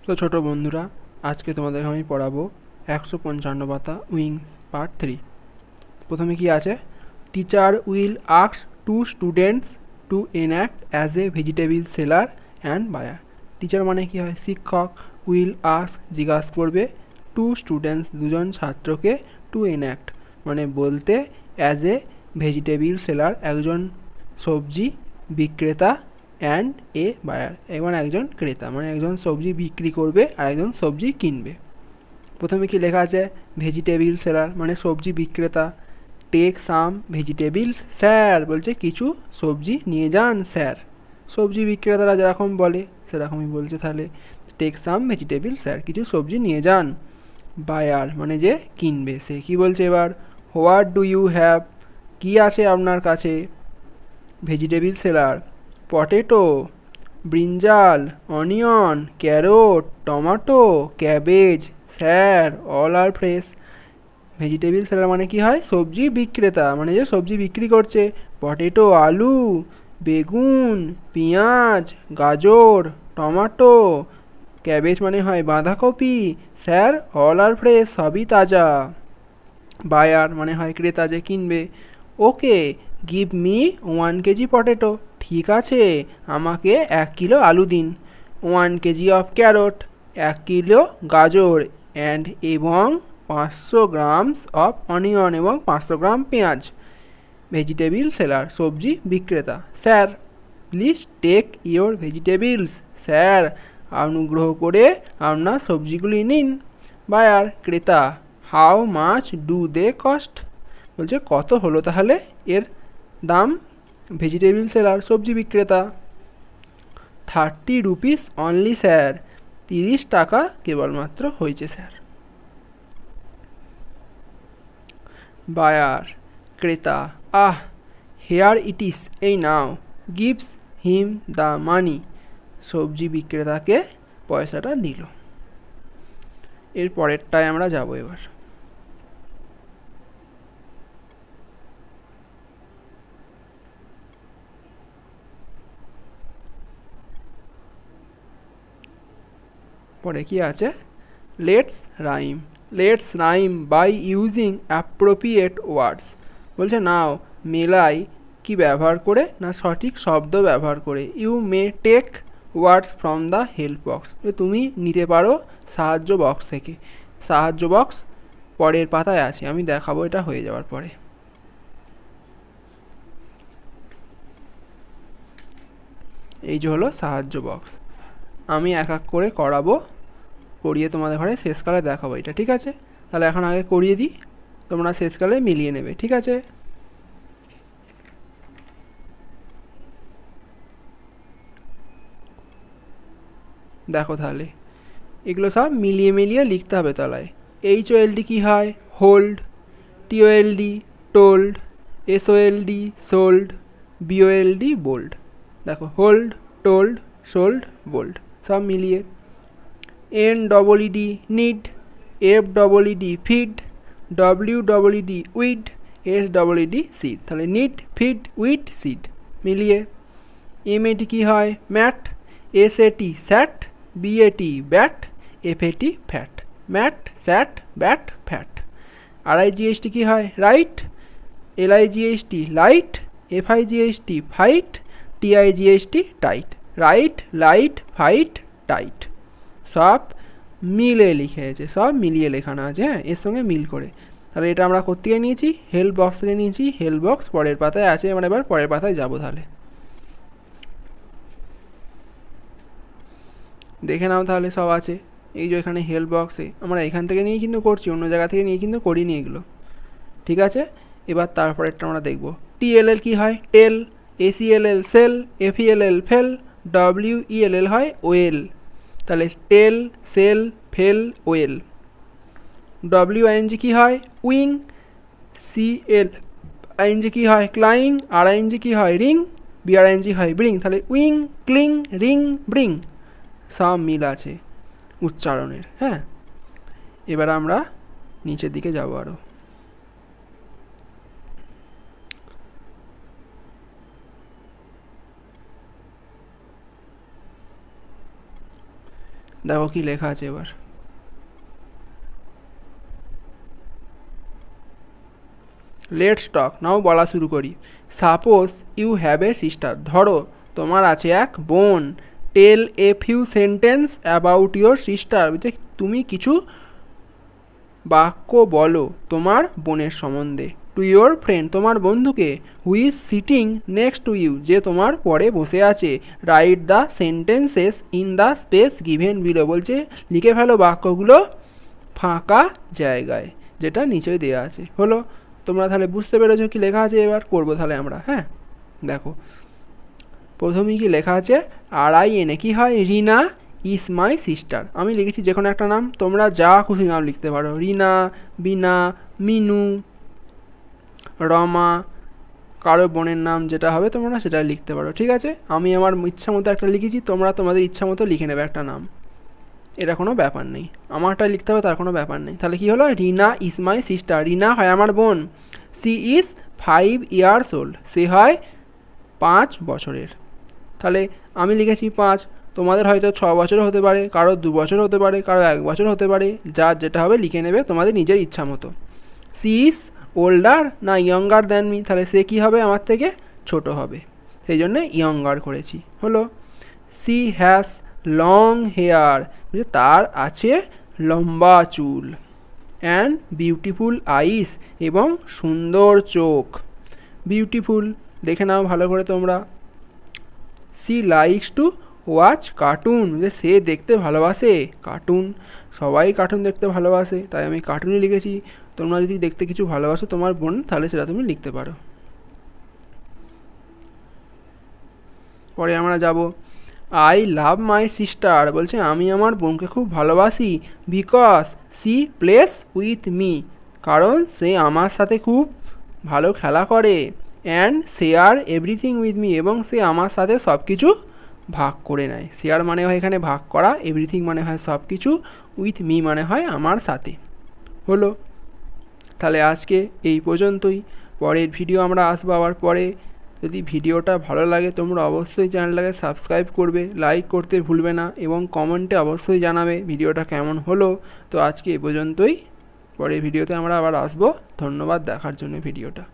তো ছোট বন্ধুরা, আজকে তোমাদের আমি পড়াবো 155 পাতা উইংস পার্ট 3। প্রথমে কি আছে? Teacher will ask to students to enact as a vegetable seller and buyer. Teacher মানে কি হয়? শিক্ষক। উইল আস্ক জিজ্ঞাসা করবে, টু স্টুডেন্টস দুজন ছাত্রকে, টু এনঅ্যাক্ট মানে বলতে, অ্যাজ এ ভেজিটেবল সেলার একজন সবজি বিক্রেতা, অ্যান্ড এ বায়ার এবং একজন ক্রেতা মানে একজন সবজি বিক্রি করবে আর একজন সবজি কিনবে। প্রথমে কি লেখা আছে? ভেজিটেবল সেলার মানে সবজি বিক্রেতা। টেক সাম ভেজিটেবলস স্যার, বলছে কিছু সবজি নিয়ে যান স্যার। সবজি বিক্রেতারা যেরকম বলে সেরকমই বলছে, তাহলে টেক সাম ভেজিটেবল স্যার, কিছু সবজি নিয়ে যান। বায়ার মানে যে কিনবে, সে কি বলছে এবার? হোয়াট ডু ইউ হ্যাভ, কি আছে আপনার কাছে? Vegetable seller: potato, brinjal, onion, carrot, tomato, cabbage sir, all are fresh. Vegetable seller মানে কি হয়? সবজি বিক্রেতা মানে যে সবজি বিক্রি করছে। পটেটো আলু, বেগুন, পেঁয়াজ, গাজর, টমেটো, ক্যাবেজ মানে হয় বাঁধাকপি স্যার, অল আর ফ্রেশ সবই তাজা। বায়ার মানে হয় ক্রেতা, যে কিনবে। ওকে, গিভ মি 1 কেজি পটেটো, ঠিক আছে আমাকে 1 কিলো আলু দিন। 1 কেজি অফ ক্যারট, 1 কিলো গাজর, অ্যান্ড এবং 500 গ্রামস অফ অনিয়ন এবং 500 গ্রাম পেঁয়াজ। ভেজিটেবল সেলার সবজি বিক্রেতা: sir please take your vegetables, sir অনুগ্রহ করে আপনার সবজিগুলি নিন। বায়ার ক্রেতা: how much do they cost, বলছে কত হলো তাহলে এর দাম? ভেজিটেবল সেলার সবজি বিক্রেতা: 30 রুপিস অনলি স্যার, 30 টাকা কেবলমাত্র হয়েছে স্যার। বায়ার ক্রেতা: আহ হেয়ার ইট ইস, এই নাও, গিভস হিম দ্য মানি, সবজি বিক্রেতাকে পয়সাটা দিল। এর পরেরটায় আমরা যাব এবার। পরে কি আছে? Let's rhyme, let's rhyme by using appropriate words, বলছে নাও মেলাই, কি ব্যবহার করে না সঠিক শব্দ ব্যবহার করে। You may take words from the help box, তুমি নিতে পারো সাহায্য বক্স থেকে। সাহায্য বক্স পরের পাতায় আছে, আমি দেখাবো এটা হয়ে যাওয়ার পরে। এই যে হলো সাহায্য বক্স, আমি এক এক করে করাবো, করিয়ে তোমাদের ঘরে শেষকালে দেখাবো এটা, ঠিক আছে? তাহলে এখন আগে করিয়ে দিই, তোমরা শেষকালে মিলিয়ে নেবে, ঠিক আছে? দেখো তাহলে এগুলো সব মিলিয়ে মিলিয়ে লিখতে হবে তলায়। HOLD কি হয়? Hold. TOLD told, SOLD sold, BOLD bold. দেখো হোল্ড, টোল্ড, সোল্ড, বোল্ড সব মিলিয়ে। NEED need, FEED feed, WEED weed, SEED seed, তাহলে নিড ফিড উইড সিড মিলিয়ে। MAT কি হয়? Mat, SAT sat, BAT bat, FAT fat, mat sat bat fat. RIGHT কি হয়? Right, LIGHT light, FIGHT fight, TIGHT tight, right light fight tight. সব মিলে লিখেছে, সব মিলিয়ে লেখানো আছে, হ্যাঁ এর সঙ্গে মিল করে। তাহলে এটা আমরা কোত্থেকে নিয়েছি? হেল্প বক্স থেকে নিয়েছি। হেল্প বক্স পরের পাতায় আছে, আমরা এবার পরের পাতায় যাবো। তাহলে দেখে নাও তাহলে সব আছে। এই যে এখানে হেল্প বক্সে আমরা এখান থেকে নিয়ে কিন্তু করছি, অন্য জায়গা থেকে নিয়ে কিন্তু করিনি এগুলো, ঠিক আছে? এবার তারপরেরটা আমরা দেখব। TLL কি হয়? Tell, ACLL sell, FELL fell, WELL হয় ওয়েল, তাহলে tell sell fell well. WING কি হয়? উইং, CLING কি হয়? ক্লাইং, RING কি হয়? রিং, BRING হয় ব্রিং, তাহলে উইং ক্লিং রিং ব্রিং। সব মিল আছে উচ্চারণের, হ্যাঁ। এবার আমরা নিচের দিকে যাব আরও। দেখো কি লেখা আছে এবার। লেটস টক নাও, বলা শুরু করি। Suppose you have a sister, ধরো তোমার আছে এক বোন। Tell a few sentence about your sister, তুমি কিছু বাক্য বলো তোমার বোনের সম্বন্ধে। টু ইয়োর ফ্রেন্ড, তোমার বন্ধুকে। Who is sitting next to you, যে তোমার পরে বসে আছে। Write the sentences in the space given below, বলছে লিখে ফেলো বাক্যগুলো ফাঁকা জায়গায়, যেটা নিচে দেওয়া আছে। হলো, তোমরা তাহলে বুঝতে পেরেছো কি লেখা আছে। এবার করবো তাহলে আমরা। হ্যাঁ দেখো, প্রথমেই কি লেখা আছে, RINA কি হয়, রিনা ইজ মাই সিস্টার। আমি লিখেছি যে কোনো একটা নাম, তোমরা যা খুশি নাম লিখতে পারো, রিনা, বিনা, মিনু, রমা, কারো বোনের নাম যেটা হবে তোমরা সেটা লিখতে পারো, ঠিক আছে। আমি আমার ইচ্ছা মতো একটা লিখেছি, তোমরা তোমাদের ইচ্ছা মতো লিখে নেবে একটা নাম, এটা কোনো ব্যাপার নেই। আমারটা লিখতে হবে তার কোনো ব্যাপার নেই। তাহলে কি হলো, রিনা ইজ মাই সিস্টার, রিনা হয় আমার বোন। সি ইজ 5 years old, সে হয় 5 বছরের। তাহলে আমি লিখেছি 5, তোমাদের হয়তো 6 বছরও হতে পারে, কারো 2 বছর হতে পারে, কারো 1 বছর হতে পারে, যার যেটা হবে লিখে নেবে তোমাদের নিজের ইচ্ছা মতো। সি ইজ ওল্ডার না ইয়ঙ্গার দ্যান মি, তাহলে সে কী হবে, আমার থেকে ছোট হবে, সেই জন্য ইয়ঙ্গার করেছি। হলো, সি হ্যাজ লং হেয়ার, তার আছে লম্বা চুল। অ্যান্ড বিউটিফুল আইস, এবং সুন্দর চোখ। বিউটিফুল দেখে নাও ভালো করে তোমরা। She likes to watch cartoon, যে সে দেখতে ভালোবাসে কার্টুন, সবাই কার্টুন দেখতে ভালোবাসে, তাই আমি কার্টুনই লিখেছি। তোমরা যদি দেখতে কিছু ভালোবাসো তোমার বোন, তাহলে সেটা তুমি লিখতে পারো। পরে আমরা যাব, আই লাভ মাই সিস্টার, বলছে আমি আমার বোনকে খুব ভালোবাসি। Because she plays with me, কারণ সে আমার সাথে খুব ভালো খেলা করে। And share everything with me, এবং সে আমার সাথে সব কিছু ভাগ করে নেয়। শেয়ার মানে হয় এখানে ভাগ করা, এভরিথিং মানে হয় সব কিছু, উইথ মি মানে হয় আমার সাথে। হলো, তাহলে আজকে এই পর্যন্তই। পরের ভিডিও আমরা আসবো আবার পরে। যদি ভিডিওটা ভালো লাগে তোমরা অবশ্যই চ্যানেলটাকে সাবস্ক্রাইব করবে, লাইক করতে ভুলবে না, এবং কমেন্টে অবশ্যই জানাবে ভিডিওটা কেমন হলো। তো আজকে এ পর্যন্তই, পরের ভিডিওতে আমরা আবার আসবো। ধন্যবাদ দেখার জন্য ভিডিওটা।